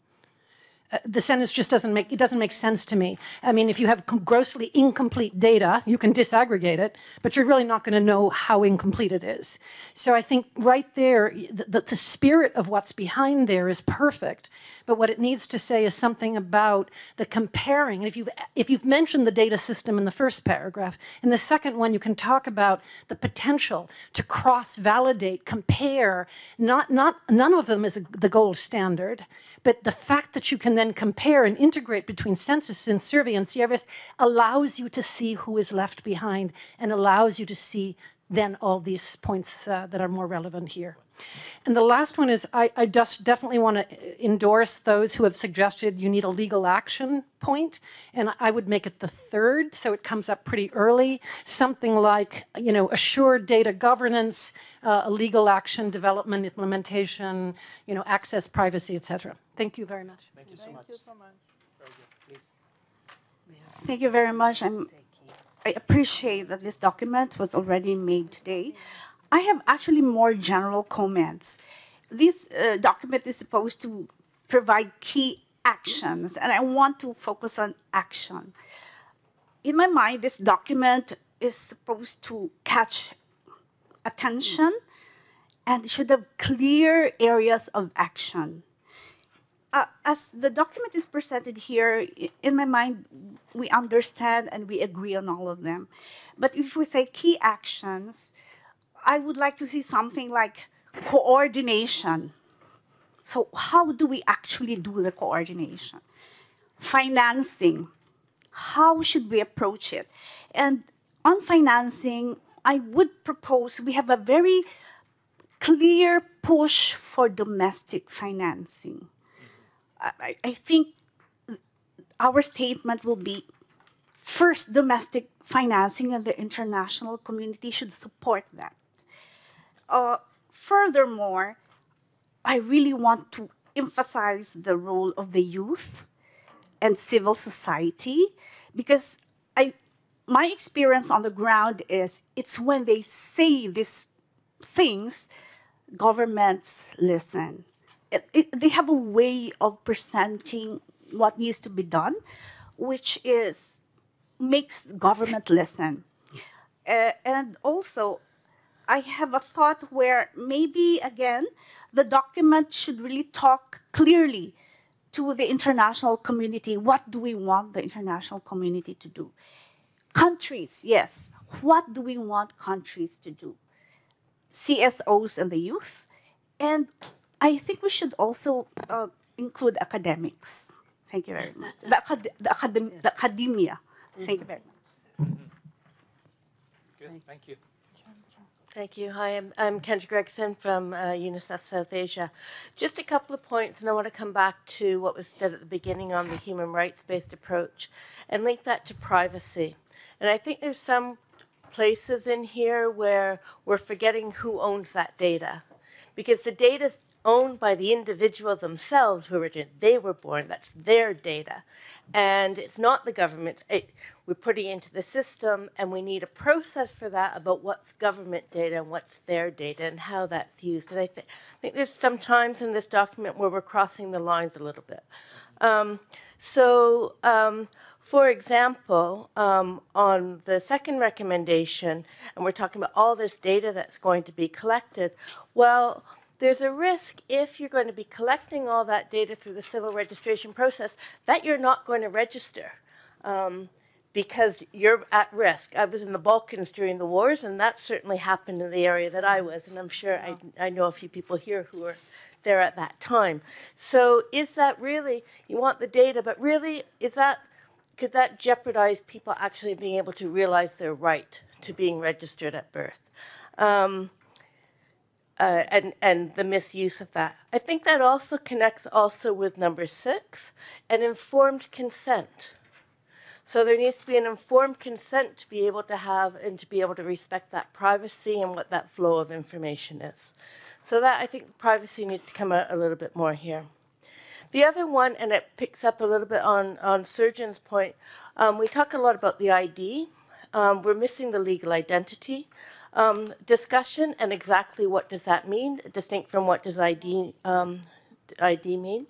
The sentence just doesn't make sense to me. I mean, if you have grossly incomplete data, you can disaggregate it, but you're really not going to know how incomplete it is. So I think right there, the spirit of what's behind there is perfect, but what it needs to say is something about the comparing. And if you've mentioned the data system in the first paragraph, in the second one, you can talk about the potential to cross-validate, compare. None of them is the gold standard, but the fact that you can then compare and integrate between census and survey and CRVS allows you to see who is left behind and allows you to see then all these points that are more relevant here. And the last one is I just definitely want to endorse those who have suggested you need a legal action point, and I would make it the third, so it comes up pretty early. Something like, assured data governance, a legal action, development, implementation, access, privacy, etc. Thank you very much. Thank you so much. Thank you so much. Very good. Please. Thank you very much. I appreciate that this document was already made today. I have actually more general comments. This document is supposed to provide key actions, and I want to focus on action. In my mind, this document is supposed to catch attention and should have clear areas of action. As the document is presented here, in my mind, we understand and we agree on all of them. But if we say key actions, I would like to see something like coordination. So how do we actually do the coordination? Financing, how should we approach it? And on financing, I would propose we have a very clear push for domestic financing. I think our statement will be, first, domestic financing, and the international community should support that. Furthermore, I really want to emphasize the role of the youth and civil society, because my experience on the ground is it's when they say these things, governments listen. They have a way of presenting what needs to be done, which makes government listen. And also, I have a thought where maybe, again, the document should really talk clearly to the international community. What do we want the international community to do? Countries, yes. What do we want countries to do? CSOs and the youth. And I think we should also include academics. Thank you very much. The academia. Thank you very much. Good, thank you. Thank you. Hi, I'm Kendra Gregson from UNICEF South Asia. Just a couple of points, and I want to come back to what was said at the beginning on the human rights-based approach and link that to privacy. And I think there's some places in here where we're forgetting who owns that data, because the data is owned by the individual themselves who were they were born. That's their data, and it's not the government. We're putting it into the system, and we need a process for that about what's government data and what's their data and how that's used. And I think there's some times in this document where we're crossing the lines a little bit. For example, on the second recommendation, and we're talking about all this data that's going to be collected, well, there's a risk if you're going to be collecting all that data through the civil registration process that you're not going to register because you're at risk. I was in the Balkans during the wars, and that certainly happened in the area that I was, and I'm sure I know a few people here who were there at that time. So is that really, you want the data, but really, could that jeopardize people actually being able to realize their right to being registered at birth? And the misuse of that. I think that also connects also with number 6, an informed consent. So there needs to be an informed consent to be able to have and to be able to respect that privacy and what that flow of information is. So that, I think privacy needs to come out a little bit more here. The other one, and it picks up a little bit on Surgeon's point, we talk a lot about the ID. We're missing the legal identity discussion and exactly what does that mean, distinct from what does ID mean.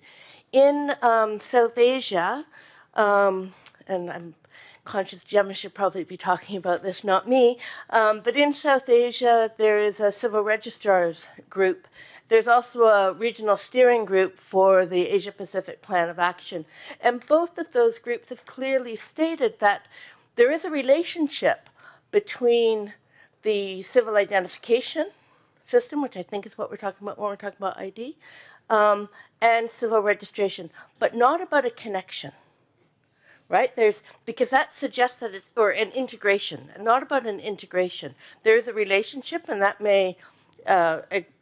In South Asia, and I'm conscious Gemma should probably be talking about this, not me, but in South Asia there is a civil registrars group. There's also a regional steering group for the Asia-Pacific Plan of Action. And both of those groups have clearly stated that there is a relationship between the civil identification system, which I think is what we're talking about when we're talking about ID, and civil registration, but not about a connection, right? Because that suggests that it's, or an integration, not about an integration. There is a relationship, and that may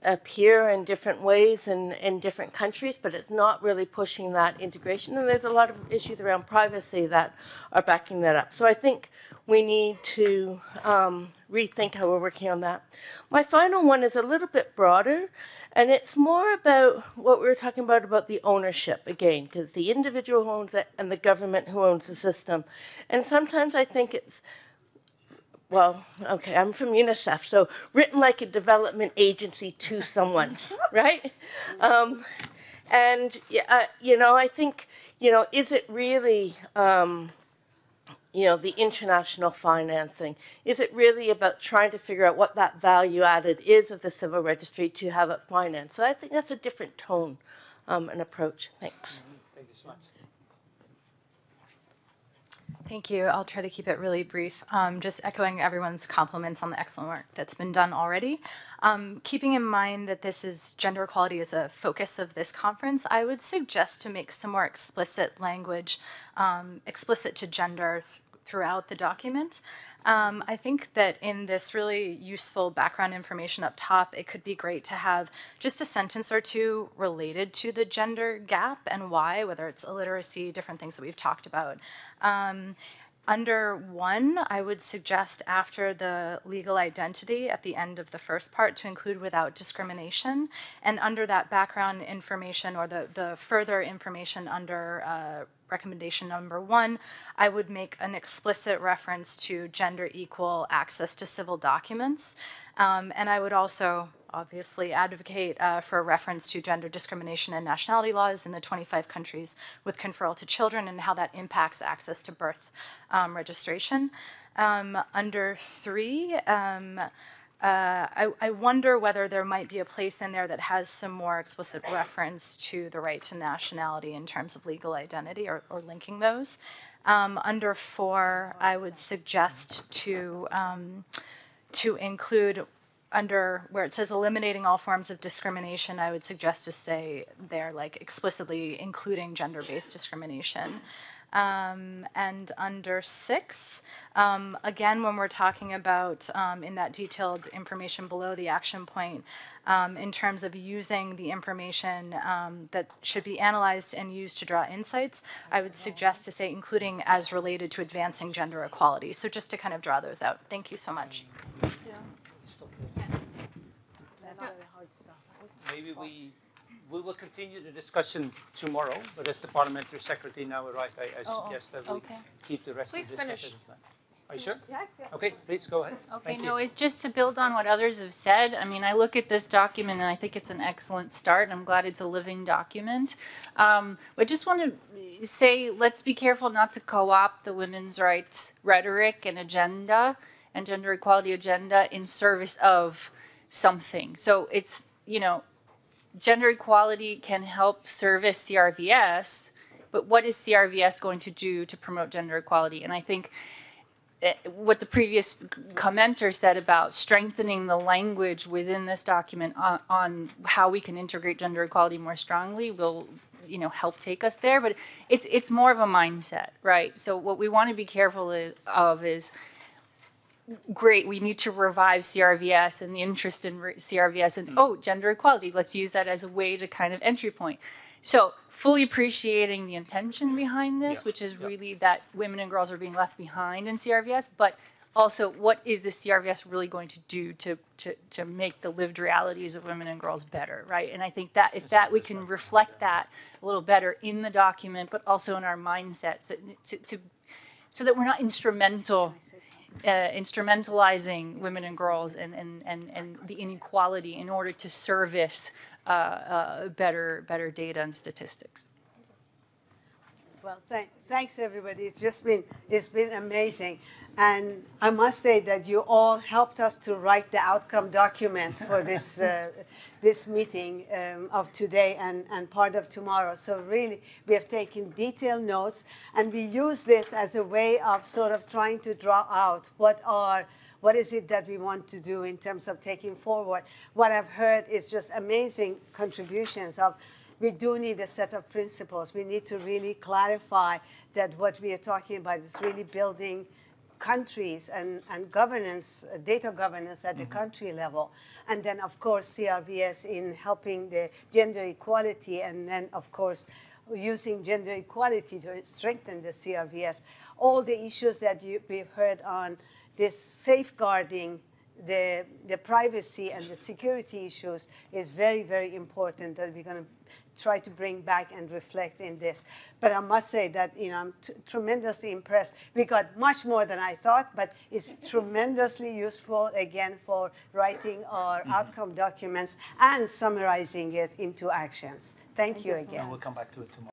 appear in different ways in different countries, but it's not really pushing that integration. And there's a lot of issues around privacy that are backing that up. So I think we need to rethink how we're working on that. My final one is a little bit broader, and it's more about what we were talking about the ownership, again, because the individual who owns it and the government who owns the system. And sometimes I think it's, well, okay, I'm from UNICEF, so written like a development agency to someone, right? And, I think, is it really, the international financing? Is it really about trying to figure out what that value added is of the civil registry to have it financed? So I think that's a different tone and approach. Thanks. Thank you so much. Thank you. I'll try to keep it really brief. Just echoing everyone's compliments on the excellent work that's been done already. Keeping in mind that this is gender equality is a focus of this conference, I would suggest to make some more explicit language, explicit to gender throughout the document. I think that in this really useful background information up top, it could be great to have just a sentence or two related to the gender gap and why, whether it's illiteracy, different things that we've talked about. Under 1, I would suggest after the legal identity at the end of the first part to include without discrimination. And under that background information or the further information under recommendation number 1, I would make an explicit reference to gender equal access to civil documents. And I would also obviously advocate for a reference to gender discrimination and nationality laws in the 25 countries with conferral to children and how that impacts access to birth registration. Under 3, I wonder whether there might be a place in there that has some more explicit reference to the right to nationality in terms of legal identity or linking those. Under 4, I would suggest to include under where it says eliminating all forms of discrimination, I would suggest to say there like explicitly including gender-based discrimination. And under 6, again, when we're talking about in that detailed information below the action point, in terms of using the information that should be analyzed and used to draw insights, I would suggest to say including as related to advancing gender equality. So just to kind of draw those out. Thank you so much. Maybe we will continue the discussion tomorrow, but as the Parliamentary Secretary now arrived, I suggest that we keep the rest of the discussion. Are you sure? Okay, please go ahead. Okay, Thank no, you. it's just to build on what others have said. I mean, I look at this document and I think it's an excellent start. I'm glad it's a living document. I just want to say, let's be careful not to co-opt the women's rights rhetoric and agenda and gender equality agenda in service of something. So it's, you know, gender equality can help service CRVS, but what is CRVS going to do to promote gender equality? And I think what the previous commenter said about strengthening the language within this document on how we can integrate gender equality more strongly will, you know, help take us there. But it's more of a mindset, right? So what we want to be careful of is, great, we need to revive CRVS and the interest in CRVS and, oh, gender equality, let's use that as a way to kind of entry point. So fully appreciating the intention behind this, which is really that women and girls are being left behind in CRVS, but also what is the CRVS really going to do to make the lived realities of women and girls better, right? And I think that if that we can reflect that a little better in the document, but also in our mindsets, so that we're not instrumentalizing women and girls and the inequality in order to service better data and statistics. Well, thanks everybody. It's been amazing, and I must say that you all helped us to write the outcome document for this this meeting of today and part of tomorrow. So really, we have taken detailed notes, and we use this as a way of sort of trying to draw out what is it that we want to do in terms of taking forward. What I've heard is just amazing contributions of, we do need a set of principles. We need to really clarify that what we are talking about is really building countries and governance, data governance at the country level. And then, of course, CRVS in helping the gender equality, and then, of course, using gender equality to strengthen the CRVS. All the issues that we've heard on this safeguarding the privacy and the security issues is very, very important that we're going to try to bring back and reflect in this. But I must say that, you know, I'm tremendously impressed. We got much more than I thought, but it's tremendously useful, again, for writing our outcome documents and summarizing it into actions. Thank you again. And we'll come back to it tomorrow.